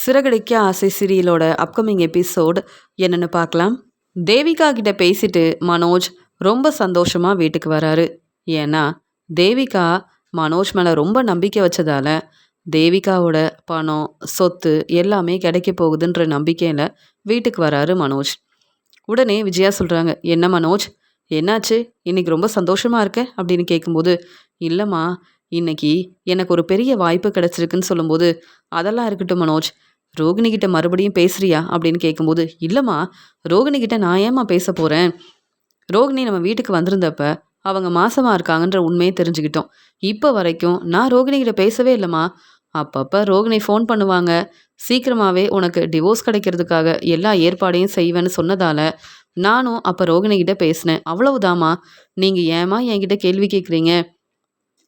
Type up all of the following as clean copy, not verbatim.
சிறகடிக்க ஆசை சீரியலோட upcoming episode என்னன்னு பார்க்கலாம். தேவிகா கிட்ட பேசிட்டு மனோஜ் ரொம்ப சந்தோஷமா வீட்டுக்கு வராரு. ஏன்னா தேவிகா மனோஜ் மேல ரொம்ப நம்பிக்கை வச்சதால தேவிகாவோட பணம் சொத்து எல்லாமே கிடைக்க போகுதுன்ற நம்பிக்கையில வீட்டுக்கு வராரு மனோஜ். உடனே விஜயா சொல்றாங்க, என்ன மனோஜ், என்னாச்சு, இன்னைக்கு ரொம்ப சந்தோஷமா இருக்க அப்படின்னு கேட்கும்போது, இல்லைம்மா, இன்னைக்கு எனக்கு ஒரு பெரிய வாய்ப்பு கிடைச்சிருக்குன்னு சொல்லும்போது, அதெல்லாம் இருக்கட்டும் மனோஜ், ரோகிணி கிட்ட மறுபடியும் பேசுறியா அப்படின்னு கேட்கும்போது, இல்லைம்மா, ரோகிணி கிட்ட நான் ஏம்மா பேச போகிறேன், ரோகிணி நம்ம வீட்டுக்கு வந்திருந்தப்ப அவங்க மாசமா இருக்காங்கன்ற உண்மையை தெரிஞ்சுக்கிட்டோம். இப்போ வரைக்கும் நான் ரோகிணி கிட்ட பேசவே இல்லைம்மா. அப்பப்போ ரோகிணி ஃபோன் பண்ணுவாங்க. சீக்கிரமாகவே உனக்கு டிவோர்ஸ் கிடைக்கிறதுக்காக எல்லா ஏற்பாடையும் செய்வேன்னு சொன்னதால நானும் அப்போ ரோகிணி கிட்ட பேசினேன், அவ்வளவுதாம்மா. நீங்கள் ஏம்மா என்கிட்ட கேள்வி கேட்குறீங்க?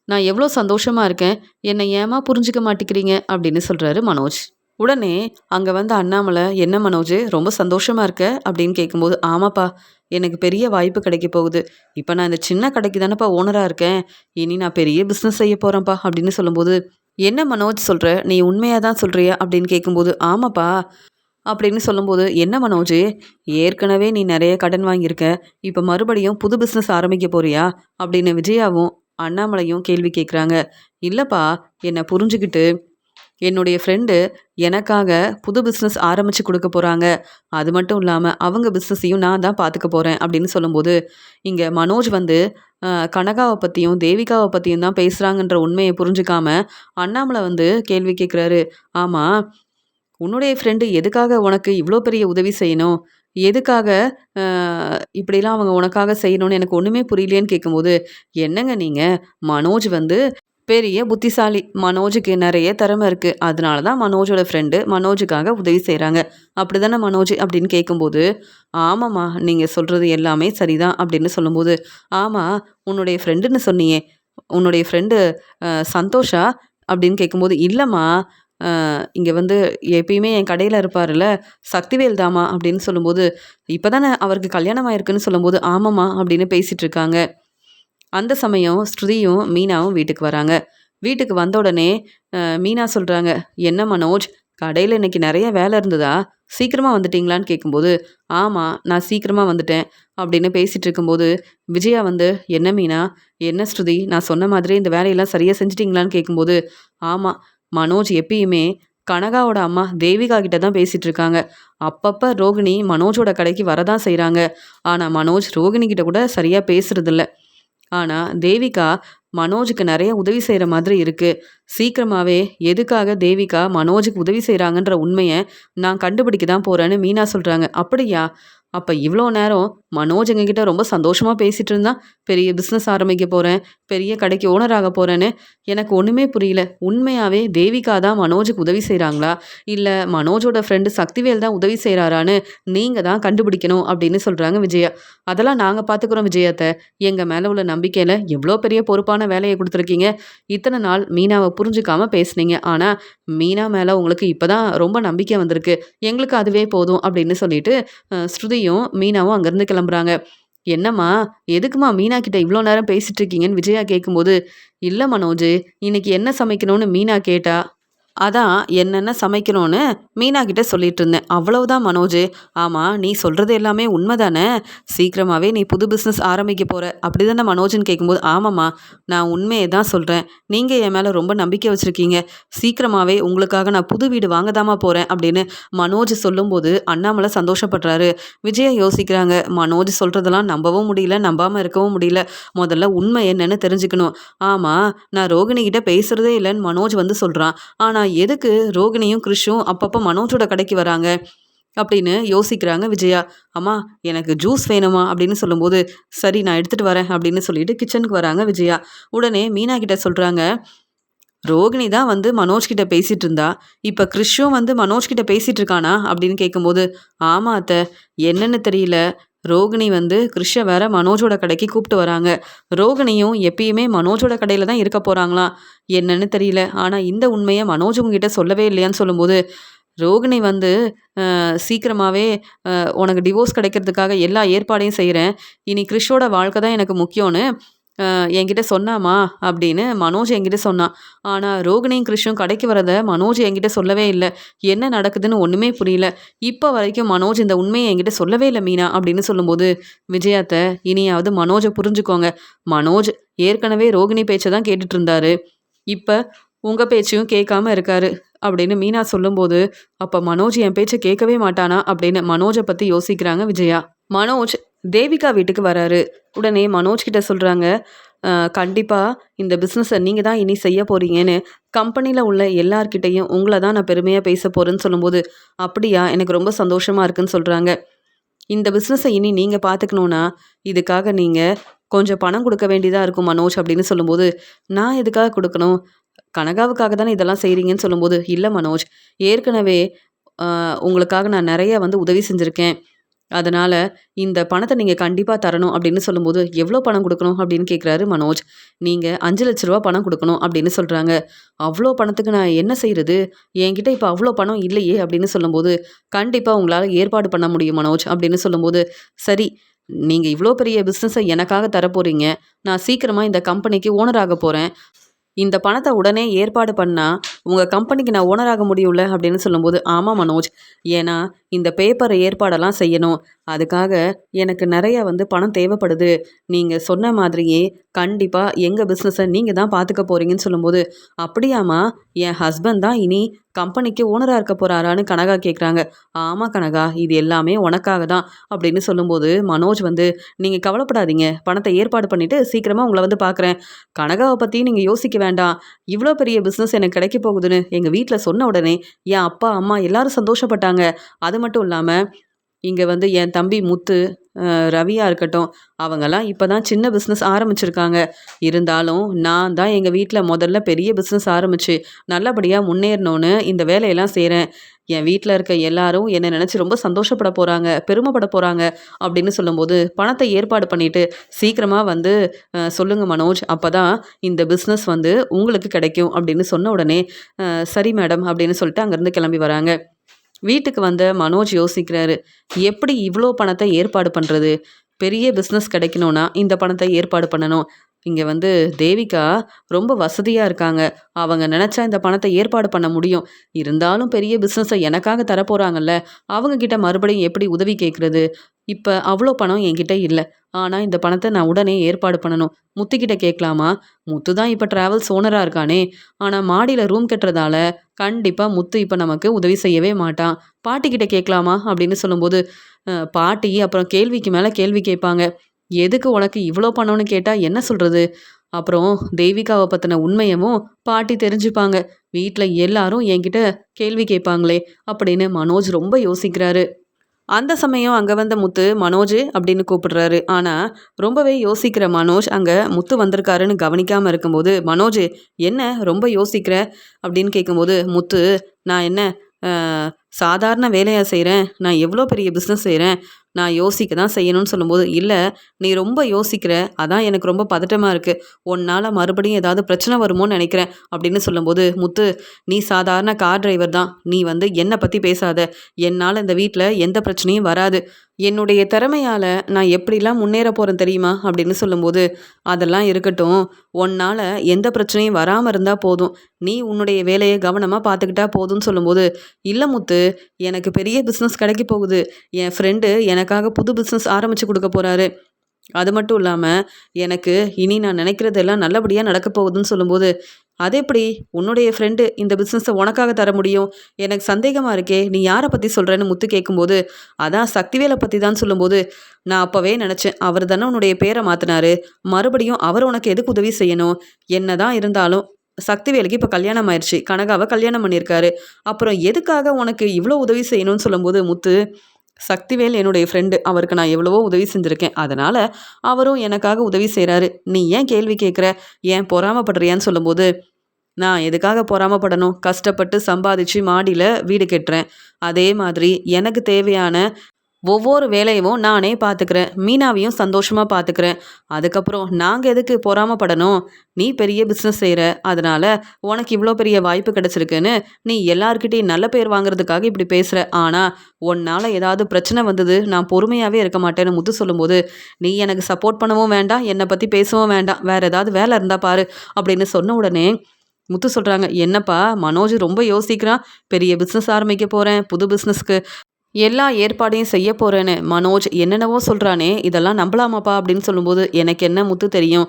நான் எவ்வளோ சந்தோஷமா இருக்கேன், என்னை ஏம்மா புரிஞ்சுக்க மாட்டேங்கிறீங்க அப்படின்னு சொல்கிறாரு மனோஜ். உடனே அங்கே வந்து அண்ணாமலை, என்ன மனோஜ், ரொம்ப சந்தோஷமா இருக்க அப்படின்னு கேட்கும்போது, ஆமாப்பா, எனக்கு பெரிய வாய்ப்பு கிடைக்க போகுது. இப்போ நான் இந்த சின்ன கடைக்கு தானேப்பா ஓனராக இருக்கேன், இனி நான் பெரிய பிஸ்னஸ் செய்ய போகிறேன்ப்பா அப்படின்னு சொல்லும்போது, என்ன மனோஜ் சொல்கிற, நீ உண்மையாக தான் சொல்கிறியா அப்படின்னு கேட்கும்போது, ஆமாப்பா அப்படின்னு சொல்லும்போது, என்ன மனோஜ், ஏற்கனவே நீ நிறைய கடன் வாங்கியிருக்க, இப்போ மறுபடியும் புது பிஸ்னஸ் ஆரம்பிக்க போறியா அப்படின்னு விஜயாவும் அண்ணாமலையும் கேள்வி கேட்குறாங்க. இல்லைப்பா, என்னை புரிஞ்சுக்கிட்டு என்னுடைய ஃப்ரெண்டு எனக்காக புது பிஸ்னஸ் ஆரம்பித்து கொடுக்க போகிறாங்க. அது மட்டும் இல்லாமல் அவங்க பிஸ்னஸையும் நான் தான் பார்த்துக்க போகிறேன் அப்படின்னு சொல்லும்போது, இங்கே மனோஜ் வந்து கனகாவை பற்றியும் தேவிகாவை பற்றியும் தான் பேசுகிறாங்கன்ற உண்மையை புரிஞ்சுக்காம அண்ணாமலை வந்து கேள்வி கேட்குறாரு. ஆமாம், உன்னுடைய ஃப்ரெண்டு எதுக்காக உனக்கு இவ்வளோ பெரிய உதவி செய்யணும், எதுக்காக இப்படிலாம் அவங்க உனக்காக செய்யணும்னு எனக்கு ஒன்றுமே புரியலேன்னு கேட்கும்போது, என்னங்க நீங்கள், மனோஜ் வந்து பெரிய புத்திசாலி, மனோஜுக்கு நிறைய திறமை இருக்கு, அதனால தான் மனோஜோட ஃப்ரெண்டு மனோஜுக்காக உதவி செய்கிறாங்க, அப்படி தானே மனோஜ் அப்படின்னு கேட்கும்போது, ஆமாம்மா, நீங்கள் சொல்கிறது எல்லாமே சரிதான் அப்படின்னு சொல்லும்போது, ஆமாம், உன்னுடைய ஃப்ரெண்டுன்னு சொன்னியே, உன்னுடைய ஃப்ரெண்டு சந்தோஷா அப்படின்னு கேட்கும்போது, இல்லைம்மா, இங்கே வந்து எப்பயுமே என் கடையில் இருப்பார்ல சக்திவேல் தாமா அப்படின்னு சொல்லும்போது, இப்போ தானே அவருக்கு கல்யாணம் ஆயிருக்குன்னு சொல்லும்போது, ஆமாம்மா அப்படின்னு பேசிகிட்டு இருக்காங்க. அந்த சமயம் ஸ்ருதியும் மீனாவும் வீட்டுக்கு வராங்க. வீட்டுக்கு வந்த உடனே மீனா சொல்கிறாங்க, என்ன மனோஜ், கடையில் இன்னைக்கு நிறைய வேலை இருந்ததா, சீக்கிரமாக வந்துட்டீங்களான்னு கேட்கும்போது, ஆமாம், நான் சீக்கிரமாக வந்துட்டேன் அப்படின்னு பேசிகிட்டு இருக்கும்போது, விஜயா வந்து, என்ன மீனா, என்ன ஸ்ருதி, நான் சொன்ன மாதிரி இந்த வேலையெல்லாம் சரியாக செஞ்சிட்டிங்களான்னு கேட்கும்போது, ஆமாம், மனோஜ் எப்பயுமே கனகாவோட அம்மா தேவிகா கிட்ட தான் பேசிகிட்டு இருக்காங்க. அப்பப்போ ரோகிணி மனோஜோட கடைக்கு வரதான் செய்கிறாங்க. ஆனால் மனோஜ் ரோகிணி கிட்ட கூட சரியாக பேசுறதில்ல. ஆனால் தேவிகா மனோஜுக்கு நிறைய உதவி செய்கிற மாதிரி இருக்குது. சீக்கிரமாகவே எதுக்காக தேவிகா மனோஜுக்கு உதவி செய்கிறாங்கன்ற உண்மையை நான் கண்டுபிடிக்க தான் போகிறேன்னு மீனா சொல்கிறாங்க. அப்படியா, அப்போ இவ்வளோ நேரம் மனோஜ் எங்ககிட்ட ரொம்ப சந்தோஷமாக பேசிகிட்டு இருந்தான், பெரிய பிஸ்னஸ் ஆரம்பிக்க போகிறேன், பெரிய கடைக்கு ஓனர் ஆக போகிறேன்னு. எனக்கு ஒன்றுமே புரியல, உண்மையாகவே தேவிகா தான் மனோஜுக்கு உதவி செய்கிறாங்களா, இல்லை மனோஜோட ஃப்ரெண்டு சக்திவேல் தான் உதவி செய்கிறாரான்னு நீங்கள் தான் கண்டுபிடிக்கணும் அப்படின்னு சொல்கிறாங்க விஜயா. அதெல்லாம் நாங்கள் பார்த்துக்குறோம் விஜயத்தை, எங்கள் மேலே உள்ள நம்பிக்கையில் எவ்வளோ பெரிய பொறுப்பான வேலையை கொடுத்துருக்கீங்க. இத்தனை நாள் மீனாவை புரிஞ்சுக்காம பேசுனீங்க, ஆனால் மீனா மேலே உங்களுக்கு இப்போ தான் ரொம்ப நம்பிக்கை வந்திருக்கு, எங்களுக்கு அதுவே போதும் அப்படின்னு சொல்லிட்டு ஸ்ருதியும் மீனாவும் அங்கேருந்து கிளம்புறாங்க. என்னம்மா, எதுக்குமா மீனா கிட்ட இவ்வளோ நேரம் பேசிட்டு இருக்கீங்கன்னு விஜயா கேட்கும்போது, இல்லை மனோஜ், இன்னைக்கு என்ன சமைக்கணும்னு மீனா கேட்டா, அதான் என்னென்ன சமைக்கணும்னு மீனா கிட்ட சொல்லிட்டு இருந்தேன், அவ்வளவுதான் மனோஜ். ஆமாம், நீ சொல்கிறது எல்லாமே உண்மை தானே, சீக்கிரமாகவே நீ புது பிஸ்னஸ் ஆரம்பிக்க போகிற அப்படி தானே மனோஜ்னு கேட்கும்போது, ஆமாம்மா, நான் உண்மையை தான் சொல்கிறேன், நீங்கள் என் மேலே ரொம்ப நம்பிக்கை வச்சுருக்கீங்க, சீக்கிரமாகவே உங்களுக்காக நான் புது வீடு வாங்கதாமா போகிறேன் அப்படின்னு மனோஜ் சொல்லும்போது அண்ணாமலை சந்தோஷப்படுறாரு. விஜயா யோசிக்கிறாங்க, மனோஜ் சொல்கிறதெல்லாம் நம்பவும் முடியல, நம்பாமல் இருக்கவும் முடியல, முதல்ல உண்மை என்னன்னு தெரிஞ்சுக்கணும். ஆமாம், நான் ரோகிணி கிட்ட பேசுகிறதே இல்லைன்னு மனோஜ் வந்து சொல்கிறான், ஆனால் எதுக்கு ரோகிணியும் கிறிஷும் அப்பப்போ மனோஜோட கடைக்கு வராங்க அப்படின்னு யோசிக்கிறாங்க விஜயா. அம்மா, எனக்கு ஜூஸ் வேணுமா அப்படின்னு சொல்லும்போது, சரி நான் எடுத்துகிட்டு வரேன் அப்படின்னு சொல்லிட்டு கிச்சனுக்கு வராங்க விஜயா. உடனே மீனா கிட்ட சொல்கிறாங்க, ரோகிணி தான் வந்து மனோஜ் கிட்ட பேசிகிட்டு இருந்தா, இப்போ கிறிஷும் வந்து மனோஜ் கிட்ட பேசிகிட்டு இருக்கானா அப்படின்னு கேட்கும்போது, ஆமாம் அத்தை, என்னன்னு தெரியல, ரோகிணி வந்து கிறிஷை வேற மனோஜோட கடைக்கு கூப்பிட்டு வராங்க, ரோகிணியும் எப்பயுமே மனோஜோட கடையில் தான் இருக்க போகிறாங்களாம், என்னன்னு தெரியல, ஆனால் இந்த உண்மையை மனோஜ் உங்ககிட்ட சொல்லவே இல்லையான்னு சொல்லும்போது, ரோகிணி வந்து சீக்கிரமாகவே உனக்கு டிவோர்ஸ் கிடைக்கிறதுக்காக எல்லா ஏற்பாடையும் செய்கிறேன், இனி கிறிஷோட வாழ்க்கை தான் எனக்கு முக்கியம்னு என்கிட்ட சொன்னாமா அப்படின்னு மனோஜ் என்கிட்ட சொன்னான். ஆனால் ரோகிணியும் கிருஷ்ணும் கடைக்கு வரத மனோஜ் என்கிட்ட சொல்லவே இல்லை. என்ன நடக்குதுன்னு ஒன்றுமே புரியல. இப்போ வரைக்கும் மனோஜ் இந்த உண்மையை என்கிட்ட சொல்லவே இல்லை மீனா அப்படின்னு சொல்லும்போது, விஜயாத்த இனியாவது மனோஜை புரிஞ்சுக்கோங்க. மனோஜ் ஏற்கனவே ரோகிணி பேச்சை தான் கேட்டுட்டு இருந்தாரு. இப்போ உங்கள் பேச்சையும் கேட்காம இருக்காரு அப்படின்னு மீனா சொல்லும்போது, அப்போ மனோஜ் என் பேச்சை கேட்கவே மாட்டானா அப்படின்னு மனோஜை பற்றி யோசிக்கிறாங்க விஜயா. மனோஜ் தேவிகா வீட்டுக்கு வராரு. உடனே மனோஜ் கிட்ட சொல்கிறாங்க, கண்டிப்பாக இந்த பிஸ்னஸை நீங்கள் தான் இனி செய்ய போகிறீங்கன்னு கம்பெனியில் உள்ள எல்லார்கிட்டையும் உங்களை தான் நான் பெருமையாக பேச போகிறேன்னு சொல்லும்போது, அப்படியா எனக்கு ரொம்ப சந்தோஷமாக இருக்குன்னு சொல்கிறாங்க. இந்த பிஸ்னஸை இனி நீங்கள் பார்த்துக்கணுன்னா இதுக்காக நீங்கள் கொஞ்சம் பணம் கொடுக்க வேண்டியதாக இருக்கும் மனோஜ் அப்படின்னு சொல்லும்போது, நான் எதுக்காக கொடுக்கணும், கனகாவுக்காக தானே இதெல்லாம் செய்கிறீங்கன்னு சொல்லும்போது, இல்லை மனோஜ், ஏற்கனவே உங்களுக்காக நான் நிறைய வந்து உதவி செஞ்சுருக்கேன். அதனால் இந்த பணத்தை நீங்கள் கண்டிப்பாக தரணும் அப்படின்னு சொல்லும்போது, எவ்வளோ பணம் கொடுக்கணும் அப்படின்னு கேட்குறாரு மனோஜ். நீங்கள் 5,00,000 பணம் கொடுக்கணும் அப்படின்னு சொல்கிறாங்க. அவ்வளோ பணத்துக்கு நான் என்ன செய்கிறது, என்கிட்ட இப்போ அவ்வளோ பணம் இல்லையே அப்படின்னு சொல்லும்போது, கண்டிப்பாக உங்களால் ஏற்பாடு பண்ண முடியும் மனோஜ் அப்படின்னு சொல்லும்போது, சரி, நீங்கள் இவ்வளோ பெரிய பிஸ்னஸை எனக்காக தரப்போகிறீங்க, நான் சீக்கிரமாக இந்த கம்பெனிக்கு ஓனர் ஆக போகிறேன், இந்த பணத்தை உடனே ஏற்பாடு பண்ணால் உங்கள் கம்பெனிக்கு நான் ஓனராக முடியும்ல அப்படின்னு சொல்லும்போது, ஆமாம் மனோஜ், ஏன்னா இந்த பேப்பர் ஏற்பாடெல்லாம் செய்யணும், அதுக்காக எனக்கு நிறைய வந்து பணம் தேவைப்படுது, நீங்கள் சொன்ன மாதிரியே கண்டிப்பாக எங்கள் பிஸ்னஸை நீங்கள் தான் பார்த்துக்க போகிறீங்கன்னு சொல்லும்போது, அப்படியாம்மா, என் ஹஸ்பண்ட் தான் இனி கம்பெனிக்கு ஓனராக இருக்க போகிறாரான்னு கனகா கேட்குறாங்க. ஆமாம் கனகா, இது எல்லாமே உனக்காக தான் அப்படின்னு சொல்லும்போது, மனோஜ் வந்து, நீங்கள் கவலைப்படாதீங்க, பணத்தை ஏற்பாடு பண்ணிவிட்டு சீக்கிரமாக உங்களை வந்து பார்க்குறேன், கனகாவை பற்றி நீங்கள் யோசிக்க வேண்டாம், இவ்வளோ பெரிய பிஸ்னஸ் எனக்கு கிடைக்க போகுதுன்னு எங்கள் வீட்டில் சொன்ன உடனே என் அப்பா அம்மா எல்லாரும் சந்தோஷப்பட்டாங்க. அது மட்டும் இல்லாமல் இங்கே வந்து என் தம்பி முத்து, ரவியா இருக்கட்டும், அவங்கெல்லாம் இப்போ தான் சின்ன பிஸ்னஸ் ஆரம்பிச்சிருக்காங்க. இருந்தாலும் நான் தான் எங்கள் வீட்டில் முதல்ல பெரிய பிஸ்னஸ் ஆரம்பித்து நல்லபடியாக முன்னேறணும்னு இந்த வேலையெல்லாம் செய்கிறேன். என் வீட்டில் இருக்க எல்லாரும் என்னை நினச்சி ரொம்ப சந்தோஷப்பட போகிறாங்க, பெருமைப்பட போகிறாங்க அப்படின்னு சொல்லும்போது, பணத்தை ஏற்பாடு பண்ணிவிட்டு சீக்கிரமாக வந்து சொல்லுங்கள் மனோஜ், அப்போ தான் இந்த பிஸ்னஸ் வந்து உங்களுக்கு கிடைக்கும் அப்படின்னு சொன்ன உடனே, சரி மேடம் அப்படின்னு சொல்லிட்டு அங்கேருந்து கிளம்பி வராங்க. வீட்டுக்கு வந்த மனோஜ் யோசிக்கிறாரு, எப்படி இவ்வளோ பணத்தை ஏற்பாடு பண்ணுறது, பெரிய பிஸ்னஸ் கிடைக்கணும்னா இந்த பணத்தை ஏற்பாடு பண்ணணும். இங்கே வந்து தேவிகா ரொம்ப வசதியாக இருக்காங்க, அவங்க நினச்சா இந்த பணத்தை ஏற்பாடு பண்ண முடியும். இருந்தாலும் பெரிய பிஸ்னஸை எனக்காக தரப்போகிறாங்கல்ல, அவங்கக்கிட்ட மறுபடியும் எப்படி உதவி கேட்குறது, இப்போ அவ்வளோ பணம் என்கிட்ட இல்லை, ஆனால் இந்த பணத்தை நான் உடனே ஏற்பாடு பண்ணணும். முத்துக்கிட்ட கேட்கலாமா, முத்து தான் இப்போ ட்ராவல்ஸ் ஓனராக இருக்கானே, ஆனால் மாடியில் ரூம் கட்டுறதால கண்டிப்பாக முத்து இப்போ நமக்கு உதவி செய்யவே மாட்டான். பாட்டிக்கிட்ட கேட்கலாமா அப்படின்னு சொல்லும்போது, பாட்டி அப்புறம் கேள்விக்கு மேலே கேள்வி கேட்பாங்க. எதுக்கு உனக்கு இவ்வளோ பணம்னு கேட்டால் என்ன சொல்கிறது, அப்புறம் தெய்விகாவை பற்றின உண்மையவும் பாட்டி தெரிஞ்சுப்பாங்க, வீட்டில் எல்லாரும் என்கிட்ட கேள்வி கேட்பாங்களே அப்படின்னு மனோஜ் ரொம்ப யோசிக்கிறாரு. அந்த சமயம் அங்கே வந்த முத்து மனோஜ் அப்படின்னு கூப்பிடுறாரு. ஆனால் ரொம்பவே யோசிக்கிற மனோஜ் அங்கே முத்து வந்திருக்காருன்னு கவனிக்காமல் இருக்கும்போது, மனோஜ் என்ன ரொம்ப யோசிக்கிற அப்படின்னு கேட்கும்போது, முத்து, நான் என்ன சாதாரண வேலையாக செய்கிறேன், நான் எவ்வளோ பெரிய பிஸ்னஸ் செய்கிறேன், நான் யோசிக்க தான் செய்யணும்னு சொல்லும்போது, இல்லை, நீ ரொம்ப யோசிக்கிற, அதான் எனக்கு ரொம்ப பதட்டமாக இருக்குது, உன்னால் மறுபடியும் ஏதாவது பிரச்சனை வருமோன்னு நினைக்கிறேன் அப்படின்னு சொல்லும்போது, முத்து, நீ சாதாரண கார் டிரைவர் தான், நீ வந்து என்னை பற்றி பேசாத, என்னால் இந்த வீட்டில் எந்த பிரச்சனையும் வராது, என்னுடைய திறமையால் நான் எப்படிலாம் முன்னேற போகிறேன் தெரியுமா அப்படின்னு சொல்லும்போது, அதெல்லாம் இருக்கட்டும், உன்னால் எந்த பிரச்சனையும் வராமல் இருந்தால் போதும், நீ உன்னுடைய வேலையை கவனமாக பார்த்துக்கிட்டா போதும்னு சொல்லும்போது, இல்லை முத்து, எனக்கு பெரிய பிஸ்னஸ் கிடைக்க போகுது, என் ஃப்ரெண்டு எனக்காக புது பிஸ்னஸ் ஆரம்பித்து கொடுக்க போகிறாரு, அது மட்டும் இல்லாமல் எனக்கு இனி நான் நினைக்கிறதெல்லாம் நல்லபடியாக நடக்க போகுதுன்னு சொல்லும்போது, அது எப்படி உன்னுடைய ஃப்ரெண்டு இந்த பிஸ்னஸை உனக்காக தர முடியும், எனக்கு சந்தேகமாக இருக்கே, நீ யாரை பற்றி சொல்கிறேன்னு முத்து கேட்கும்போது, அதான் சக்திவேலை பற்றி தான் சொல்லும்போது, நான் அப்போவே நினச்சேன், அவர் தானே உன்னுடைய பேரை மாற்றினாரு, மறுபடியும் அவர் உனக்கு எதுக்கு உதவி செய்யணும், என்ன தான் இருந்தாலும் சக்திவேலுக்கு இப்போ கல்யாணம் ஆயிடுச்சு, கனகாவை கல்யாணம் பண்ணியிருக்காரு, அப்புறம் எதுக்காக உனக்கு இவ்வளோ உதவி செய்யணும்னு சொல்லும்போது, முத்து, சக்திவேல் என்னுடைய ஃப்ரெண்டு, அவருக்கு நான் எவ்வளவோ உதவி செஞ்சுருக்கேன், அதனால் அவரும் எனக்காக உதவி செய்கிறாரு, நீ ஏன் கேள்வி கேட்குற, ஏன் பொறாமப்படுறியான்னு சொல்லும்போது, நான் எதுக்காக பொறாமப்படணும், கஷ்டப்பட்டு சம்பாதிச்சு மாடியில் வீடு கட்டுறேன், அதே மாதிரி எனக்கு தேவையான ஒவ்வொரு வேலையவும் நானே பார்த்துக்கிறேன். மீனாவையும் சந்தோஷமா பார்த்துக்கிறேன். அதுக்கப்புறம் நாங்க எதுக்கு பொறாமப்படணும்? நீ பெரிய பிசினஸ் செய்ற. அதனால உனக்கு இவ்ளோ பெரிய வாய்ப்பு கிடைச்சிருக்குன்னு நீ எல்லார்கிட்டயும் நல்ல பேர் வாங்குறதுக்காக இப்படி பேசுற. ஆனா உன்னால ஏதாவது பிரச்சனை வந்தது நான் பொறுமையாவே இருக்க மாட்டேன்னு முத்து சொல்லும்போது, நீ எனக்கு சப்போர்ட் பண்ணவும் வேண்டாம், என்னை பத்தி பேசவும் வேண்டாம். வேற ஏதாவது வேலை இருந்தா பாரு அப்படின்னு சொன்ன உடனே முத்து சொல்றாங்க, என்னப்பா மனோஜ் ரொம்ப யோசிக்கிறான். பெரிய பிசினஸ் ஆரம்பிக்க போறேன். புது பிசினஸ்க்கு எல்லா ஏற்பாடையும் செய்ய போறேன்னு மனோஜ் என்னென்னவோ சொல்றானே, இதெல்லாம் நம்பலாமாப்பா அப்படின்னு சொல்லும்போது, எனக்கு என்ன முத்து தெரியும்.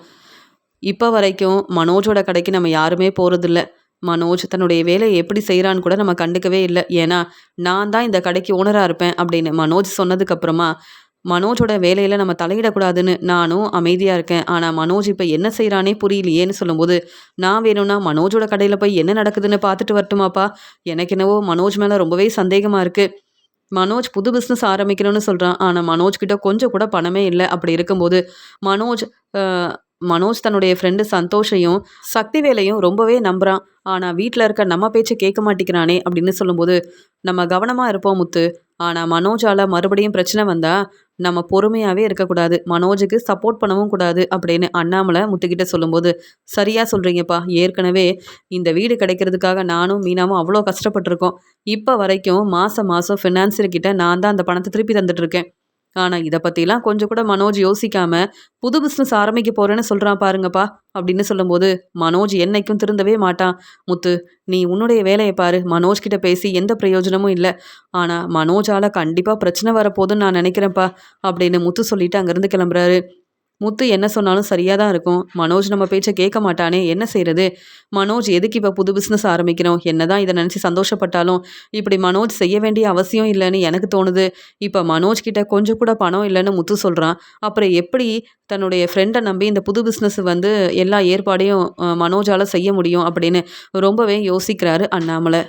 இப்போ வரைக்கும் மனோஜோட கடைக்கு நம்ம யாருமே போறதில்ல. மனோஜ் தன்னுடைய வேலையை எப்படி செய்றான்னு கூட நம்ம கண்டுக்கவே இல்ல. ஏன்னா, நான் தான் இந்த கடைக்கு ஓனரா இருப்பேன் அப்படின்னு மனோஜ் சொன்னதுக்கு அப்புறமா, மனோஜோட வேலையில நம்ம தலையிடக்கூடாதுன்னு நானும் அமைதியா இருக்கேன். ஆனா மனோஜ் இப்ப என்ன செய்றானே புரியலையேன்னு சொல்லும்போது, நான் வேணும்னா மனோஜோட கடையில போய் என்ன நடக்குதுன்னு பார்த்துட்டு வரட்டுமாப்பா? எனக்கு என்னவோ மனோஜ் மேல ரொம்பவே சந்தேகமா இருக்கு. மனோஜ் புது பிசினஸ் ஆரம்பிக்கணும்னு சொல்றான். ஆனா, மனோஜ் கிட்ட கொஞ்சம் கூட பணமே இல்ல. அப்படி இருக்கும்போது, மனோஜ் அ மனோஜ் தன்னுடைய ஃப்ரெண்டு சந்தோஷையும், சக்திவேலையும் ரொம்பவே நம்புறான். ஆனா, வீட்ல இருக்க நம்ம பேச்ச கேட்க மாட்டேங்கிறானே அப்படின்னு சொல்லும்போது, நம்ம கவனமா இருப்போம் முத்து. ஆனா, மனோஜால மறுபடியும் பிரச்சனை வந்தா, நம்ம பொறுமையாவே இருக்கக்கூடாது. மனோஜுக்கு சப்போர்ட் பண்ணவும் கூடாது அப்படின்னு அண்ணாமலை முத்துக்கிட்ட சொல்லும்போது, சரியா சொல்றீங்கப்பா. ஏற்கனவே இந்த வீடு கிடைக்கிறதுக்காக நானும் மீனாவும் அவ்வளோ கஷ்டப்பட்டுருக்கோம். இப்ப வரைக்கும் மாசம் மாசம் ஃபினான்சியர் கிட்ட நான் தான் அந்த பணத்த திருப்பி தந்துட்டு இருக்கேன். ஆனா, இத பத்திலாம் கொஞ்சம் கூட மனோஜ் யோசிக்காம, புது பிசினஸ் ஆரம்பிக்க போறேன்னு சொல்றான் பாருங்கப்பா, அப்படின்னு சொல்லும்போது, மனோஜ் என்னைக்கும் திருந்தவே மாட்டான். முத்து, நீ உன்னுடைய வேலைய பாரு. மனோஜ் கிட்ட பேசி எந்த பிரயோஜனமும் இல்ல. ஆனா, மனோஜால கண்டிப்பா பிரச்சனை வரப்போதுன்னு நான் நெனைக்கிறேன்ப்பா, அப்படின்னு முத்து சொல்லிட்டு அங்கருந்து கிளம்புறாரு. முத்து என்ன சொன்னாலும் சரியா தான் இருக்கும். மனோஜ் நம்ம பேச்ச கேட்க மாட்டானே! என்ன செய்றது? மனோஜ் எதுக்கு இப்ப புது பிசினஸ் ஆரம்பிக்கணும்? என்னதான் இத நினைச்சு சந்தோஷப்பட்டாலும், இப்படி மனோஜ் செய்ய வேண்டிய அவசியம் இல்லன்னு எனக்கு தோணுது. இப்ப மனோஜ் கிட்ட கொஞ்சம் கூட பணம் இல்லன்னு முத்து சொல்றான். அப்புறம் எப்படி தன்னுடைய ஃப்ரெண்ட நம்பி இந்த புது பிசினஸ் வந்து எல்லா ஏற்பாடையும் மனோஜால செய்ய முடியும்? அப்படின்னு ரொம்பவே யோசிக்கிறாரு அண்ணாமலை.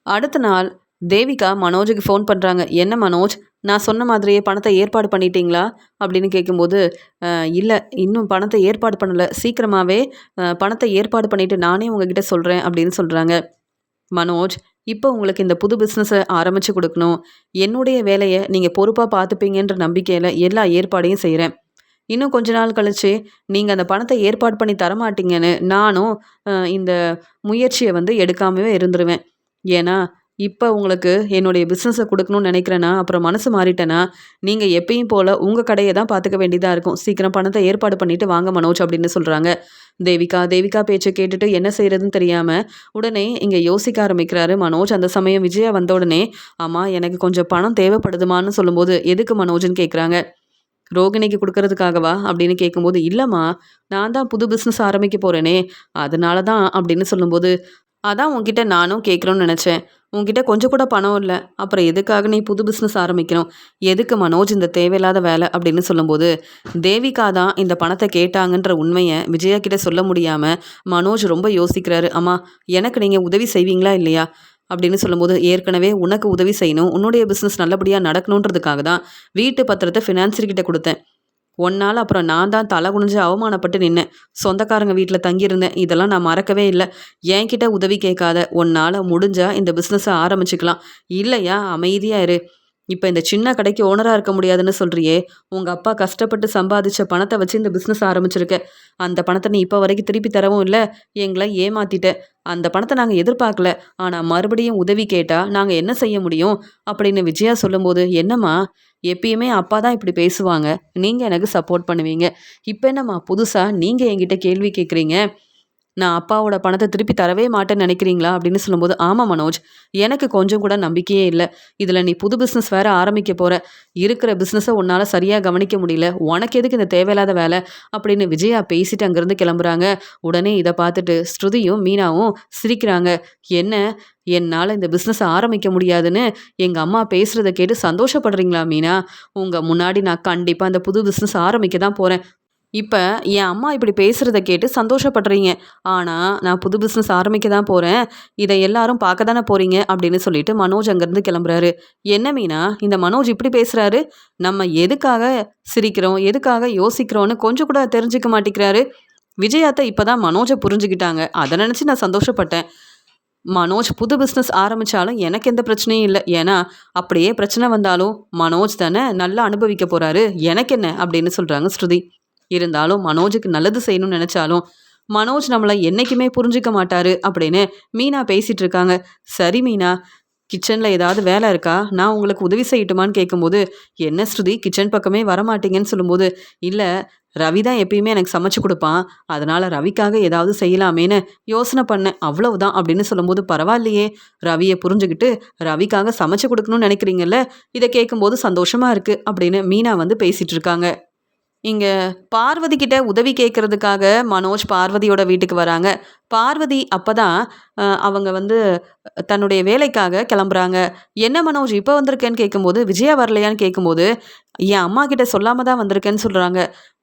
அடுத்த நாள் தேவிகா மனோஜுக்கு ஃபோன் பண்றாங்க. "என்ன மனோஜ், நான் சொன்ன மாதிரியே பணத்த ஏற்பாடு பண்ணிட்டீங்களா?" அப்படின்னு கேட்கும்போது, இல்ல இன்னும் பணத்த ஏற்பாடு பண்ணல. சீக்கிரமாவே பணத்த ஏற்பாடு பண்ணிட்டு நானே உங்ககிட்ட சொல்றேன்." அப்படின்னு சொல்றாங்க. மனோஜ், இப்போ உங்களுக்கு இந்த புது பிசினஸ ஆரம்பிச்சு குடுக்கணும். என்னுடைய வேலைய நீங்க பொறுப்பா பார்த்துப்பீங்கன்ற நம்பிக்கையில எல்லா ஏற்பாடையும் செய்றேன். இன்னும் கொஞ்ச நாள் கழிச்சு, நீங்க அந்த பணத்த ஏற்பாடு பண்ணி தரமாட்டீங்கன்னு நானும் இந்த முயற்சிய வந்து எடுக்காமவே இருந்துருவேன். ஏன்னா, இப்ப உங்களுக்கு என்னுடைய பிசினஸ குடுக்கணும்னு நெனைக்கிறேனா, அப்புறம் மனசு மாறிட்டேனா, நீங்க எப்பயும் போல உங்க கடைய தான் பாத்துக்க வேண்டியதா இருக்கும். சீக்கிரம் பணத்த ஏற்பாடு பண்ணிட்டு வாங்க மனோஜ் அப்படின்னு சொல்றாங்க. தேவிகா பேச்ச கேட்டுட்டு என்ன செய்றதுன்னு தெரியாம, உடனே இங்க யோசிக்க ஆரம்பிக்கிறாரு மனோஜ். அந்த சமயம் விஜயா வந்த உடனே, "அம்மா எனக்கு கொஞ்சம் பணம் தேவைப்படுதுமான்னு" சொல்லும்போது, "எதுக்கு மனோஜ்ன்னு?" கேட்குறாங்க. "ரோகிணிக்கு குடுக்கறதுக்காகவா?" அப்படின்னு கேட்கும்போது, "இல்லம்மா, நான் தான் புது பிசினஸ் ஆரம்பிக்க போறேனே, அதனால தான்" அப்படின்னு சொல்லும்போது, "அதான் உன்கிட்ட நானும் கேட்கணும்னு நெனச்சேன். உன்கிட்ட கொஞ்சம் கூட பணம் இல்ல. அப்புறம் எதுக்காக நீ புது பிசினஸ் ஆரம்பிக்கணும்? எதுக்கு மனோஜ் இந்த தேவையில்லாத வேல?" அப்படின்னு சொல்லும்போது, தேவிகா தான் இந்த பணத்த கேட்டாங்கன்ற உண்மைய விஜயா கிட்ட சொல்ல முடியாம, மனோஜ் ரொம்ப யோசிக்கிறாரு. "அம்மா, எனக்கு நீங்க உதவி செய்வீங்களா இல்லையா?" அப்படின்னு சொல்லும்போது, "ஏற்கனவே உனக்கு உதவி செய்யணும். உன்னுடைய பிசினஸ் நல்லபடியா நடக்கணுன்றதுக்காக தான் வீட்டு பத்திரத்த ஃபினான்சியர் கிட்ட குடுத்தேன். உன்னால அப்புறம் நான் தான் தலை குனிஞ்சு அவமானப்பட்டு நின்னேன். சொந்தக்காரங்க வீட்ல தங்கியிருந்தேன். இதெல்லாம் நான் மறக்கவே இல்ல. என்கிட்ட உதவி கேட்காத. உன்னால முடிஞ்சா இந்த பிசினஸ ஆரம்பிச்சுக்கலாம். இல்லையா அமைதியா இரு. இப்ப இந்த சின்ன கடைக்கு ஓனரா இருக்க முடியாதுன்னு சொல்றியே, உங்க அப்பா கஷ்டப்பட்டு சம்பாதிச்ச பணத்த வச்சு இந்த பிசினஸ் ஆரம்பிச்சிருக்க. அந்த பணத்த நீ இப்ப வரைக்கும் திருப்பி தரவும் இல்ல. எங்கள ஏமாத்திட்ட. அந்த பணத்த நாங்க எதிர்பார்க்கல. ஆனா மறுபடியும் உதவி கேட்டா நாங்க என்ன செய்ய முடியும்?" அப்படின்னு விஜயா சொல்லும்போது, "என்னம்மா, எப்பயுமே அப்பா தான் இப்படி பேசுவாங்க. நீங்க எனக்கு சப்போர்ட் பண்ணுவீங்க. இப்ப என்னம்மா புதுசா நீங்க என்கிட்ட கேள்வி கேட்குறீங்க? நான் அப்பாவோட பணத்த திருப்பி தரவே மாட்டேன்னு நெனைக்கிறீங்களா?" அப்படின்னு சொல்லும்போது, "ஆமா மனோஜ். எனக்கு கொஞ்சம் கூட நம்பிக்கையே இல்ல. இதுல நீ புது பிசினஸ் வேற ஆரம்பிக்க போற. இருக்கிற பிசினஸ உன்னால சரியா கவனிக்க முடியல. உனக்கு எதுக்கு இந்த தேவையில்லாத வேல?" அப்படின்னு விஜயா பேசிட்டு அங்கருந்து கிளம்புறாங்க. உடனே இத பார்த்துட்டு ஸ்ருதியும், மீனாவும் சிரிக்கிறாங்க. "என்ன, என்னால இந்த பிசினஸ ஆரம்பிக்க முடியாதுன்னு எங்க அம்மா பேசுறத கேட்டு சந்தோஷப்படுறீங்களா மீனா? உங்க முன்னாடி நான் கண்டிப்பா இந்த புது பிசினஸ் ஆரம்பிக்க தான் போறேன். இப்ப என் அம்மா இப்படி பேசுறத கேட்டு சந்தோஷப்படுறீங்க. ஆனா, நான் புது பிசினஸ் ஆரம்பிக்க தான் போறேன். இத எல்லாரும் பார்க்க தானே போறீங்க." அப்படின்னு சொல்லிட்டு மனோஜ் அங்கருந்து கிளம்புறாரு. "என்ன மீனா, இந்த மனோஜ் இப்படி பேசுறாரு? நம்ம எதுக்காக சிரிக்கிறோம், எதுக்காக யோசிக்கிறோம்னு கொஞ்சம் கூட தெரிஞ்சுக்க மாட்டேங்கிறாரு." விஜய் அத்தை இப்ப தான் மனோஜ புரிஞ்சுக்கிட்டாங்க. அத நினைச்சு நான் சந்தோஷப்பட்டேன். மனோஜ் புது பிஸ்னஸ் ஆரம்பிச்சாலும் எனக்கு எந்த பிரச்சனையும் இல்ல. ஏன்னா, அப்படியே பிரச்சனை வந்தாலும் மனோஜ் தானே நல்லா அனுபவிக்க போறாரு. எனக்கு என்ன அப்படின்னு சொல்றாங்க ஸ்ருதி. இருந்தாலும் மனோஜுக்கு நல்லது செய்யணும்னு நெனச்சாலும், மனோஜ் நம்மள என்னைக்குமே புரிஞ்சுக்க மாட்டாரு அப்படின்னு மீனா பேசிட்டு இருக்காங்க. சரி மீனா, கிச்சன்ல ஏதாவது வேலை இருக்கா? நான் உங்களுக்கு உதவி செய்யட்டுமான்னு கேட்கும்போது, என்ன ஸ்ருதி கிச்சன் பக்கமே வரமாட்டீங்கன்னு சொல்லும்போது, இல்ல ரவி தான் எப்பயுமே எனக்கு சமைச்சு குடுப்பான். அதனால ரவிக்காக ஏதாவது செய்யலாமேன்னு யோசனை பண்ணேன். அவ்வளவுதான் அப்படின்னு சொல்லும்போது, பரவாயில்லையே ரவிய புரிஞ்சுகிட்டு ரவிக்காக சமைச்சு குடுக்கணும்னு நெனைக்கிறீங்கல்ல, இத கேட்கும்போது சந்தோஷமா இருக்கு அப்படின்னு மீனா வந்து பேசிட்டு இருக்காங்க. இங்க பார்வதி கிட்ட உதவி கேட்கறதுக்காக மனோஜ் பார்வதியோட வீட்டுக்கு வராங்க. பார்வதி அப்பதான் அவங்க வந்து தன்னுடைய வேலைக்காக கிளம்புறாங்க. "என்ன மனோஜ் இப்ப வந்திருக்கேன்னு?" கேட்கும்போது, "விஜயா வரலையான்னு?" கேட்கும்போது, "என் அம்மா கிட்ட சொல்லாம தான் வந்திருக்கேன்னு" சொல்றாங்க.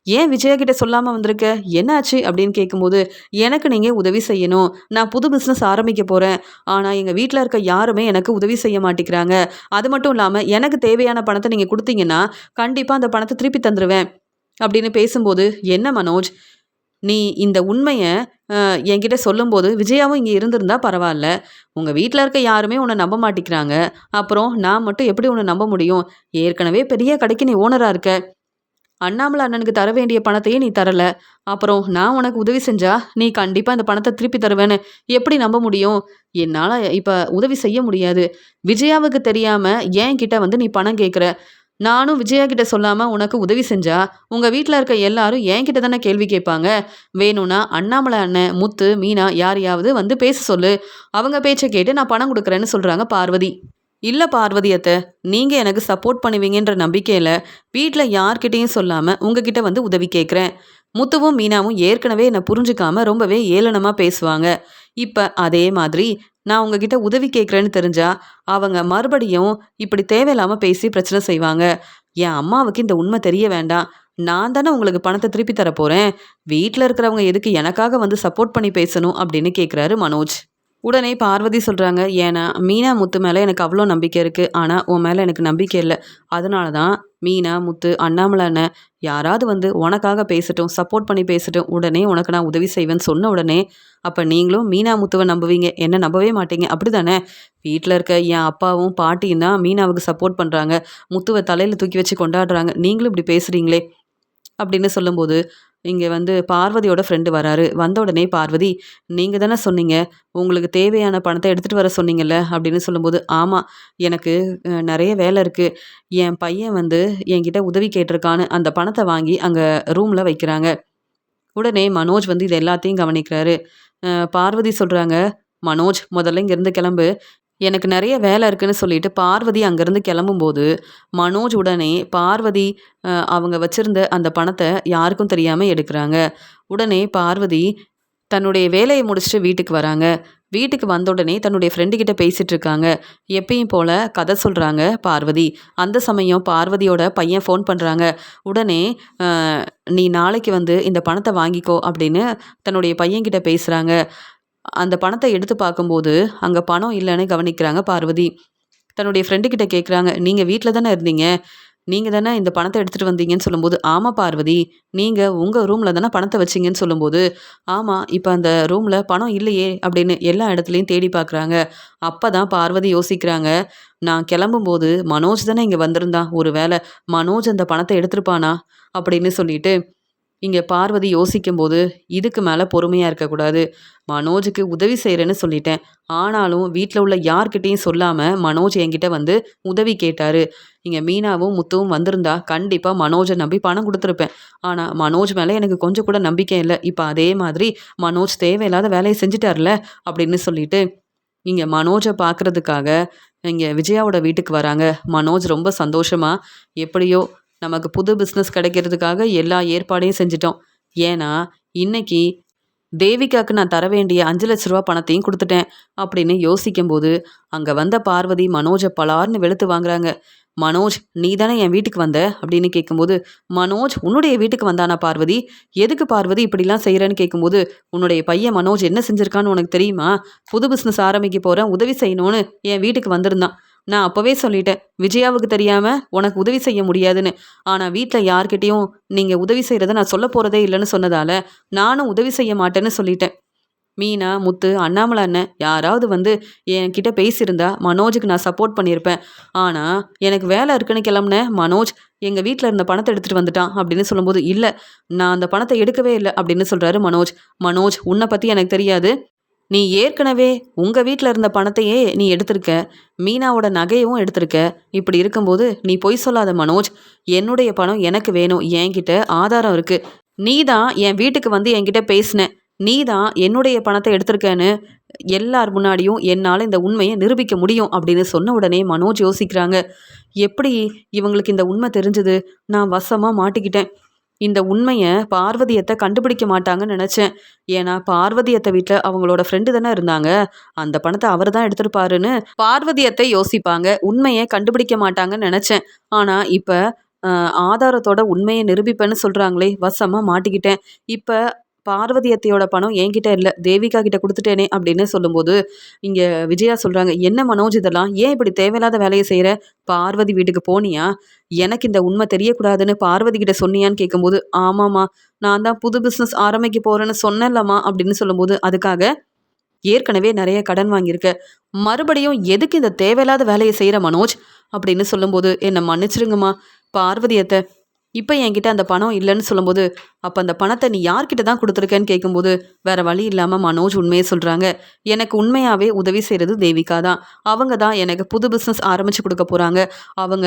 "ஏன் விஜயா கிட்ட சொல்லாம வந்திருக்க? என்னாச்சு?" அப்படின்னு கேட்கும்போது, "எனக்கு நீங்க உதவி செய்யணும். நான் புது பிசினஸ் ஆரம்பிக்க போறேன். ஆனா எங்க வீட்ல இருக்க யாருமே எனக்கு உதவி செய்ய மாட்டேங்கிறாங்க. அது மட்டும் இல்லாம எனக்கு தேவையான பணத்த நீங்க குடுத்தீங்கன்னா, கண்டிப்பா அந்த பணத்த திருப்பி தந்துருவேன்." அப்படின்னு பேசும்போது, "என்ன மனோஜ், நீ இந்த உண்மைய என்கிட்ட சொல்லும்போது, விஜயாவும் இங்க இருந்திருந்தா பரவால்ல. உங்க வீட்ல இருக்க யாருமே உன்ன நம்ப மாட்டிக்கிறாங்க. அப்புறம் நான் மட்டும் எப்படி உன்ன நம்ப முடியும்? ஏற்கனவே பெரிய கடைக்கு நீ ஓனரா இருக்க. அண்ணாமலை அண்ணனுக்கு தர வேண்டிய பணத்தையே நீ தரல. அப்புறம் நான் உனக்கு உதவி செஞ்சா, நீ கண்டிப்பா இந்த பணத்த திருப்பி தருவேன்னு எப்படி நம்ப முடியும்? என்னால இப்ப உதவி செய்ய முடியாது. விஜயாவுக்கு தெரியாம என்கிட்ட வந்து நீ பணம் கேட்குற. நானும் விஜயா கிட்ட சொல்லாம உனக்கு உதவி செஞ்சா, உங்க வீட்ல இருக்க எல்லாரும் என்கிட்ட தானே கேள்வி கேட்பாங்க. வேணும்னா அண்ணாமலை அண்ணன், முத்து, மீனா யாரையாவது வந்து பேச சொல்லு. அவங்க பேச்ச கேட்டு நான் பணம் குடுக்குறேன்னு சொல்றாங்க பார்வதி. இல்ல பார்வதி அத்த, நீங்க எனக்கு சப்போர்ட் பண்ணுவீங்கன்ற நம்பிக்கையில வீட்ல யார்கிட்டயும் சொல்லாம உங்ககிட்ட வந்து உதவி கேட்குறேன். முத்துவும் மீனாவும் ஏற்கனவே என்ன புரிஞ்சுக்காம ரொம்பவே ஏளனமா பேசுவாங்க. இப்ப அதே மாதிரி நான் உங்ககிட்ட உதவி கேட்குறேன்னு தெரிஞ்சா, அவங்க மறுபடியும் இப்படி தேவையில்லாம பேசி பிரச்சனை செய்வாங்க. என் அம்மாவுக்கு இந்த உண்மை தெரிய வேண்டாம். நான் தானே உங்களுக்கு பணத்த திருப்பி தரப்போறேன். வீட்ல இருக்கிறவங்க எதுக்கு எனக்காக வந்து சப்போர்ட் பண்ணி பேசணும் அப்படின்னு கேட்குறாரு மனோஜ். உடனே பார்வதி சொல்றாங்க, "ஏன்னா, மீனா, முத்து மேல எனக்கு அவ்ளோ நம்பிக்கை இருக்கு. ஆனா, உன் மேல எனக்கு நம்பிக்கை இல்ல. அதனால தான் மீனா, முத்து, அண்ணாமலை அண்ணன் யாராவது வந்து உனக்காக பேசட்டும், சப்போர்ட் பண்ணி பேசட்டும். உடனே உனக்கு நான் உதவி செய்வேன்னு சொன்ன உடனே, அப்ப நீங்களும் மீனா, முத்துவ நம்புவீங்க. என்ன நம்பவே மாட்டீங்க. அப்படிதானே? வீட்ல இருக்க என் அப்பாவும், பாட்டியும் தான் மீனாவுக்கு சப்போர்ட் பண்றாங்க. முத்துவ தலையில தூக்கி வச்சு கொண்டாடுறாங்க. நீங்களும் இப்படி பேசுறீங்களே!" அப்படின்னு சொல்லும்போது, இங்க வந்து பார்வதியோட ஃப்ரெண்டு வராரு. வந்த உடனே பார்வதி, "நீங்க தானே சொன்னீங்க, உங்களுக்கு தேவையான பணத்த எடுத்துட்டு வர சொன்னீங்கல்ல?" அப்படின்னு சொல்லும்போது, "ஆமா, எனக்கு நெறைய வேலை இருக்கு. என் பையன் வந்து என்கிட்ட உதவி கேட்டிருக்கான்னு" அந்த பணத்த வாங்கி அங்க ரூம்ல வைக்கிறாங்க. உடனே மனோஜ் வந்து இது எல்லாத்தையும் கவனிக்கிறாரு. பார்வதி சொல்றாங்க, "மனோஜ் முதல்ல இங்கேருந்து கிளம்பு. எனக்கு நெறைய வேலை இருக்குன்னு" சொல்லிட்டு பார்வதி அங்கேருந்து கிளம்பும்போது, மனோஜ் உடனே பார்வதி அவங்க வச்சிருந்த அந்த பணத்த யாருக்கும் தெரியாம எடுக்குறாங்க. உடனே பார்வதி தன்னுடைய வேலைய முடிச்சுட்டு வீட்டுக்கு வராங்க. வீட்டுக்கு வந்த உடனே தன்னுடைய ஃப்ரெண்டு கிட்ட பேசிட்டு இருக்காங்க. எப்பயும் போல கதை சொல்றாங்க பார்வதி. அந்த சமயம் பார்வதியோட பையன் ஃபோன் பண்றாங்க. உடனே அ "நீ நாளைக்கு வந்து இந்த பணத்த வாங்கிக்கோ" அப்படின்னு தன்னுடைய பையன்கிட்ட பேசுறாங்க. அந்த பணத்த எடுத்து பார்க்கும்போது, அங்க பணம் இல்லன்னு கவனிக்கிறாங்க பார்வதி. தன்னுடைய ஃப்ரெண்டு கிட்ட கேட்குறாங்க, "நீங்க வீட்ல தானே இருந்தீங்க? நீங்க தானே இந்த பணத்த எடுத்துட்டு வந்தீங்கன்னு?" சொல்லும்போது, "ஆமா பார்வதி. நீங்க உங்க ரூம்ல தானே பணத்த வச்சீங்கன்னு?" சொல்லும்போது, "ஆமா. இப்ப அந்த ரூம்ல பணம் இல்லையே!" அப்படின்னு எல்லா இடத்துலயும் தேடி பார்க்குறாங்க. அப்பதான் பார்வதி யோசிக்கிறாங்க, "நான் கிளம்பும்போது மனோஜ் தானே இங்க வந்திருந்தான். ஒரு வேள மனோஜ் அந்த பணத்த எடுத்திருப்பானா?" அப்படின்னு சொல்லிட்டு இங்க பார்வதி யோசிக்கும்போது, இதுக்கு மேல பொறுமையா இருக்கக்கூடாது. மனோஜுக்கு உதவி செய்றேன்னு சொல்லிட்டேன். ஆனாலும் வீட்ல உள்ள யார்கிட்டயும் சொல்லாம மனோஜ் என்கிட்ட வந்து உதவி கேட்டாரு. இங்க மீனாவும், முத்துவும் வந்திருந்தா கண்டிப்பா மனோஜ நம்பி பணம் குடுத்துருப்பேன். ஆனா மனோஜ் மேல எனக்கு கொஞ்சம் கூட நம்பிக்கை இல்ல. இப்ப அதே மாதிரி மனோஜ் தேவையில்லாத வேலைய செஞ்சுட்டார்ல அப்படின்னு சொல்லிட்டு, இங்க மனோஜ பார்க்கறதுக்காக இங்க விஜயாவோட வீட்டுக்கு வராங்க. மனோஜ் ரொம்ப சந்தோஷமா, எப்படியோ நமக்கு புது பிசினஸ் கிடைக்கிறதுக்காக எல்லா ஏற்பாடையும் செஞ்சுட்டோம். ஏன்னா, இன்னைக்கு தேவிகாக்கு நான் தர வேண்டிய ரூ. 5,00,000 பணத்தையும் குடுத்துட்டேன். அப்படின்னு யோசிக்கும்போது, அங்க வந்த பார்வதி மனோஜ பலார்ன்னு வெளுத்து வாங்குறாங்க. "மனோஜ், நீ தானே என் வீட்டுக்கு வந்த?" அப்படின்னு கேட்கும்போது, "மனோஜ் உன்னுடைய வீட்டுக்கு வந்தானா பார்வதி? எதுக்கு பார்வதி இப்படிலாம் செய்றேன்னு?" கேட்கும்போது, "உன்னுடைய பையன் மனோஜ் என்ன செஞ்சிருக்கான்னு உனக்கு தெரியுமா? புது பிசினஸ் ஆரம்பிக்க போறேன், உதவி செய்யணும்னு என் வீட்டுக்கு வந்திருந்தான். நான் அப்பவே சொல்லிட்டேன், விஜயாவுக்கு தெரியாம உனக்கு உதவி செய்ய முடியாதுன்னு. ஆனா வீட்ல யார்கிட்டயும் நீங்க உதவி செய்றத நான் சொல்லப் போறதே இல்லன்னு சொன்னதால, நானும் உதவி செய்ய மாட்டேன்னு சொல்லிட்டேன்." மீனா, முத்து, அண்ணாமலை அண்ணன் யாராவது வந்து என்கிட்ட பேசியிருந்தா மனோஜுக்கு நான் சப்போர்ட் பண்ணியிருப்பேன். ஆனால் எனக்கு வேலை இருக்குன்னு கிளம்புனேன். மனோஜ் எங்கள் வீட்டில் இருந்த பணத்தை எடுத்துகிட்டு வந்துட்டான் அப்படின்னு சொல்லும்போது, இல்லை நான் அந்த பணத்தை எடுக்கவே இல்லை அப்படின்னு சொல்கிறாரு மனோஜ். மனோஜ், உன்னை பற்றி எனக்கு தெரியாது. நீ ஏற்கனவே உங்க வீட்ல இருந்த பணத்தையே நீ எடுத்திருக்க. மீனாவோட நகையும் எடுத்திருக்க. இப்படி இருக்கும்போது நீ பொய் சொல்லாத மனோஜ். என்னுடைய பணம் எனக்கு வேணும். என்கிட்ட ஆதாரம் இருக்கு. நீ தான் என் வீட்டுக்கு வந்து என்கிட்ட பேசின. நீ தான் என்னுடைய பணத்தை எடுத்திருக்கன்னு எல்லார் முன்னாடியும் என்னால் இந்த உண்மையை நிரூபிக்க முடியும் அப்படின்னு சொன்ன உடனே மனோஜ் யோசிக்கிறாங்க. எப்படி இவங்களுக்கு இந்த உண்மை தெரிஞ்சது? நான் வசமா மாட்டிக்கிட்டேன். இந்த உண்மையை பார்வதியத்தை கண்டுபிடிக்க மாட்டாங்கன்னு நினச்சேன். ஏன்னா பார்வதியத்தை வீட்டில் அவங்களோட ஃப்ரெண்டு தானே இருந்தாங்க. அந்த பணத்தை அவர் தான் எடுத்திருப்பாருன்னு பார்வதியத்தை யோசிப்பாங்க. உண்மையை கண்டுபிடிக்க மாட்டாங்கன்னு நினச்சேன். ஆனால் இப்போ ஆதாரத்தோட உண்மையை நிரூபிப்பேன்னு சொல்கிறாங்களே, வசமாக மாட்டிக்கிட்டேன். இப்போ பார்வதி அத்தையோட பணம் என்கிட்ட இல்லை, தேவிகா கிட்ட கொடுத்துட்டேனே அப்படின்னு சொல்லும்போது இங்கே விஜயா சொல்கிறாங்க, என்ன மனோஜ் இதெல்லாம்? ஏன் இப்படி தேவையில்லாத வேலையை செய்கிற? பார்வதி வீட்டுக்கு போனியா? எனக்கு இந்த உண்மை தெரியக்கூடாதுன்னு பார்வதி கிட்ட சொன்னியான்னு கேட்கும்போது, ஆமாம்மா, நான் தான் புது பிஸ்னஸ் ஆரம்பிக்க போகிறேன்னு சொன்னேன்லம்மா அப்படின்னு சொல்லும்போது, அதுக்காக ஏற்கனவே நிறைய கடன் வாங்கியிருக்க, மறுபடியும் எதுக்கு இந்த தேவையில்லாத வேலையை செய்கிற மனோஜ் அப்படின்னு சொல்லும்போது, என்னை மன்னிச்சிருங்கம்மா பார்வதி அத்தை, இப்போ என்கிட்ட அந்த பணம் இல்லைன்னு சொல்லும்போது, அப்போ அந்த பணத்தை நீ யார்கிட்ட தான் கொடுத்துருக்கேன்னு கேட்கும்போது, வேற வழி இல்லாமல் மனோஜ் உண்மையை சொல்கிறாங்க. எனக்கு உண்மையாகவே உதவி செய்கிறது தேவிகா தான். அவங்க தான் எனக்கு புது பிஸ்னஸ் ஆரம்பித்து கொடுக்க போகிறாங்க. அவங்க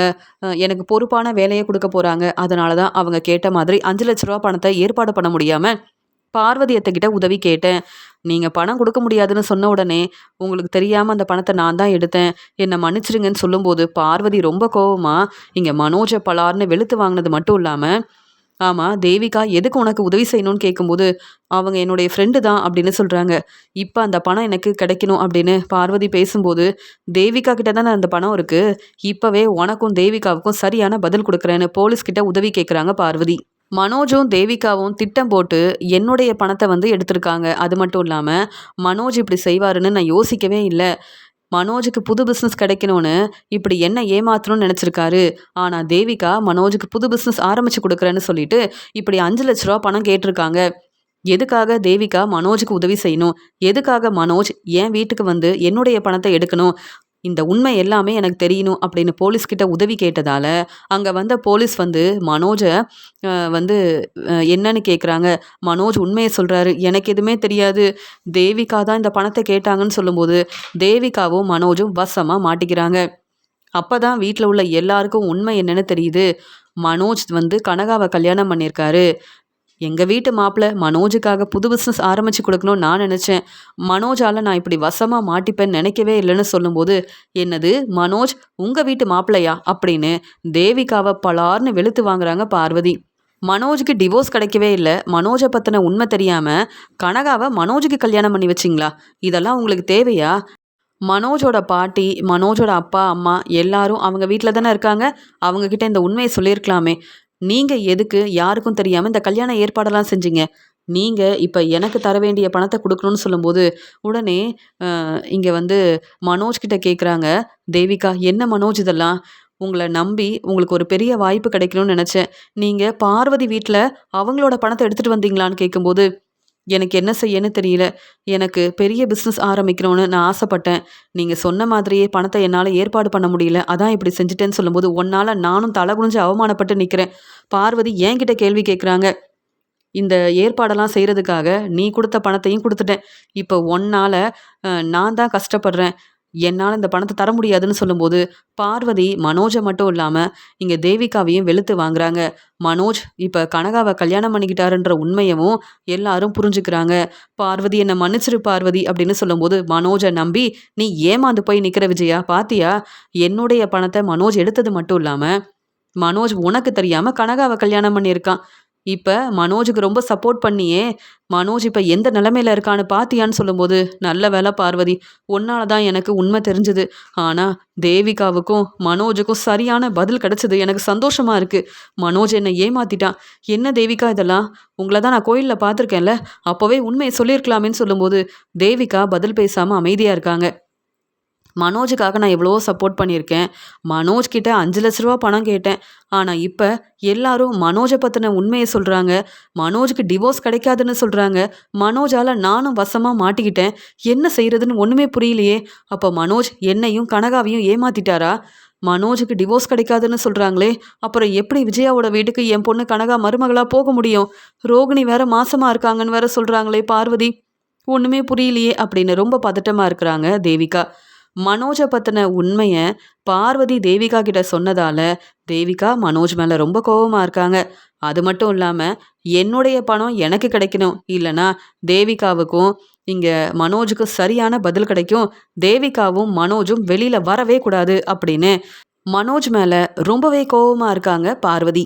எனக்கு பொறுப்பான வேலையை கொடுக்க போகிறாங்க. அதனால தான் அவங்க கேட்ட மாதிரி 5 லட்ச ரூபா பணத்தை ஏற்பாடு பண்ண முடியாமல் பார்வதி அத்தைக்கிட்ட உதவி கேட்டேன். நீங்கள் பணம் கொடுக்க முடியாதுன்னு சொன்ன உடனே, உங்களுக்கு தெரியாமல் அந்த பணத்தை நான் தான் எடுத்தேன், என்னை மன்னிச்சிருங்கன்னு சொல்லும்போது, பார்வதி ரொம்ப கோவமா இங்கே மனோஜை பலார்னு வெளுத்து வாங்கினது மட்டும் இல்லாமல், ஆமாம் தேவிகா எதுக்கு உனக்கு உதவி செய்யணும்னு கேட்கும்போது, அவங்க என்னுடைய ஃப்ரெண்டு தான் அப்படின்னு சொல்கிறாங்க. இப்போ அந்த பணம் எனக்கு கிடைக்கணும் அப்படின்னு பார்வதி பேசும்போது, தேவிகா கிட்ட தானே அந்த பணம் இருக்குது, இப்போவே உனக்கும் தேவிகாவுக்கும் சரியான பதில் கொடுக்குறேன்னு போலீஸ்கிட்ட உதவி கேட்குறாங்க பார்வதி. மனோஜும் தேவிகாவும் திட்டம் போட்டு என்னுடைய பணத்தை வந்து எடுத்திருக்காங்க. அது மட்டும் இல்லாமல் மனோஜ் இப்படி செய்வாருன்னு நான் யோசிக்கவே இல்லை. மனோஜுக்கு புது பிஸ்னஸ் கிடைக்கணும்னு இப்படி என்ன ஏமாத்தணும்னு நினச்சிருக்காரு. ஆனால் தேவிகா மனோஜுக்கு புது பிஸ்னஸ் ஆரம்பித்து கொடுக்குறேன்னு சொல்லிட்டு இப்படி 5 லட்ச ரூபா பணம் கேட்டிருக்காங்க. எதுக்காக தேவிகா மனோஜுக்கு உதவி செய்யணும்? எதுக்காக மனோஜ் என் வீட்டுக்கு வந்து என்னுடைய பணத்தை எடுக்கணும்? இந்த உண்மை எல்லாமே எனக்கு தெரியணும் அப்படின்னு போலீஸ்கிட்ட உதவி கேட்டதால, அங்கே வந்த போலீஸ் வந்து மனோஜை வந்து என்னன்னு கேட்குறாங்க. மனோஜ் உண்மையை சொல்கிறாரு. எனக்கு எதுவுமே தெரியாது, தேவிகா தான் இந்த பணத்தை கேட்டாங்கன்னு சொல்லும்போது, தேவிகாவும் மனோஜும் வசமாக மாட்டிக்கிறாங்க. அப்போ தான் வீட்டில் உள்ள எல்லாருக்கும் உண்மை என்னன்னு தெரியுது. மனோஜ் வந்து கனகாவை கல்யாணம் பண்ணியிருக்காரு. எங்கள் வீட்டு மாப்பிள்ளை மனோஜுக்காக புது பிஸ்னஸ் ஆரம்பித்து கொடுக்கணும்னு நான் நினச்சேன். மனோஜால் நான் இப்படி வசமாக மாட்டிப்பேன்னு நினைக்கவே இல்லைன்னு சொல்லும்போது, என்னது மனோஜ் உங்கள் வீட்டு மாப்பிள்ளையா அப்படின்னு தேவிகாவை பலார்னு வெளுத்து வாங்குறாங்க பார்வதி. மனோஜுக்கு டிவோர்ஸ் கிடைக்கவே இல்லை, மனோஜை பற்றின உண்மை தெரியாமல் கனகாவை மனோஜுக்கு கல்யாணம் பண்ணி வச்சிங்களா? இதெல்லாம் உங்களுக்கு தேவையா? மனோஜோட பாட்டி, மனோஜோட அப்பா அம்மா எல்லாரும் அவங்க வீட்டில் தானே இருக்காங்க. அவங்கக்கிட்ட இந்த உண்மையை சொல்லியிருக்கலாமே. நீங்கள் எதுக்கு யாருக்கும் தெரியாமல் இந்த கல்யாண ஏற்பாடெல்லாம் செஞ்சீங்க? நீங்கள் இப்போ எனக்கு தர வேண்டிய பணத்தை கொடுக்கணும்னு சொல்லும்போது, உடனே இங்கே வந்து மனோஜ் கிட்ட கேட்குறாங்க தேவிகா, என்ன மனோஜ் இதெல்லாம்? உங்களை நம்பி உங்களுக்கு ஒரு பெரிய வாய்ப்பு கிடைக்கணும்னு நினச்சேன். நீங்கள் பார்வதி வீட்டில் அவங்களோட பணத்தை எடுத்துகிட்டு வந்தீங்களான்னு கேட்கும்போது, எனக்கு என்ன செய்யன்னு தெரியல. எனக்கு பெரிய பிஸ்னஸ் ஆரம்பிக்கணும்னு நான் ஆசைப்பட்டேன். நீங்கள் சொன்ன மாதிரியே பணத்தை என்னால் ஏற்பாடு பண்ண முடியல. அதான் இப்படி செஞ்சுட்டேன்னு சொல்லும்போது, உன்னால் நானும் தலை குனிஞ்சு அவமானப்பட்டு நிற்கிறேன். பார்வதி என்கிட்ட கேள்வி கேட்குறாங்க. இந்த ஏற்பாடெல்லாம் செய்கிறதுக்காக நீ கொடுத்த பணத்தையும் கொடுத்துட்டேன். இப்போ உன்னால் நான் தான் கஷ்டப்படுறேன். என்னால் இந்த பணத்தை தர முடியாதுன்னு சொல்லும்போது, பார்வதி மனோஜை மட்டும் இல்லாமல் இங்கே தேவிகாவையும் வெளுத்து வாங்குறாங்க. மனோஜ் இப்போ கனகாவை கல்யாணம் பண்ணிக்கிட்டாருன்ற உண்மையவும் எல்லாரும் புரிஞ்சுக்கிறாங்க. பார்வதி என்னை மன்னிச்சிரு பார்வதி அப்படின்னு சொல்லும்போது, மனோஜை நம்பி நீ ஏமாந்து போய் நிற்கிற விஜயா, பாத்தியா? என்னுடைய பணத்தை மனோஜ் எடுத்தது மட்டும் இல்லாமல் மனோஜ் உனக்கு தெரியாமல் கனகாவை கல்யாணம் பண்ணியிருக்கான். இப்போ மனோஜுக்கு ரொம்ப சப்போர்ட் பண்ணியே மனோஜ் இப்போ எந்த நிலமையில இருக்கான்னு பாத்தியான்னு சொல்லும்போது, நல்ல வேலை பார்வதி, உன்னால தான் எனக்கு உண்மை தெரிஞ்சுது. ஆனால் தேவிகாவுக்கும் மனோஜுக்கும் சரியான பதில் கிடைச்சது. எனக்கு சந்தோஷமா இருக்கு. மனோஜ் என்னை ஏமாத்திட்டான். என்ன தேவிகா இதெல்லாம்? உங்களை தான் நான் கோயிலில் பார்த்துருக்கேன்ல, அப்போவே உண்மையை சொல்லியிருக்கலாமேன்னு சொல்லும்போது தேவிகா பதில் பேசாமல் அமைதியாக இருக்காங்க. மனோஜுக்காக நான் எவ்வளவோ சப்போர்ட் பண்ணியிருக்கேன். மனோஜ் கிட்ட 5,00,000 பணம் கேட்டேன். ஆனா இப்ப எல்லாரும் மனோஜ பத்தின உண்மைய சொல்றாங்க. மனோஜுக்கு டிவோர்ஸ் கிடைக்காதுன்னு சொல்றாங்க. மனோஜால நானும் வசமா மாட்டிக்கிட்டேன். என்ன செய்றதுன்னு ஒண்ணுமே புரியலையே! அப்ப மனோஜ் என்னையும் கனகாவையும் ஏமாத்திட்டாரா? மனோஜுக்கு டிவோர்ஸ் கிடைக்காதுன்னு சொல்றாங்களே! அப்புறம் எப்படி விஜயாவோட வீட்டுக்கு என் பொண்ணு கனகா மருமகளா போக முடியும்? ரோகிணி வேற மாசமா இருக்காங்கன்னு வேற சொல்றாங்களே பார்வதி! ஒண்ணுமே புரியலையே! அப்படின்னு ரொம்ப பதட்டமா இருக்கிறாங்க தேவிகா. மனோஜ பத்தின உண்மைய பார்வதி தேவிகா கிட்ட சொன்னதால, தேவிகா மனோஜ் மேல ரொம்ப கோவமா இருக்காங்க. அது மட்டும் இல்லாம, என்னுடைய பணம் எனக்கு கிடைக்கணும். இல்லனா தேவிகாவுக்கும், இங்க மனோஜுக்கும் சரியான பதில் கிடைக்கும். தேவிகாவும், மனோஜும் வெளியில வரவே கூடாது அப்படின்னு மனோஜ் மேல ரொம்பவே கோவமா இருக்காங்க பார்வதி.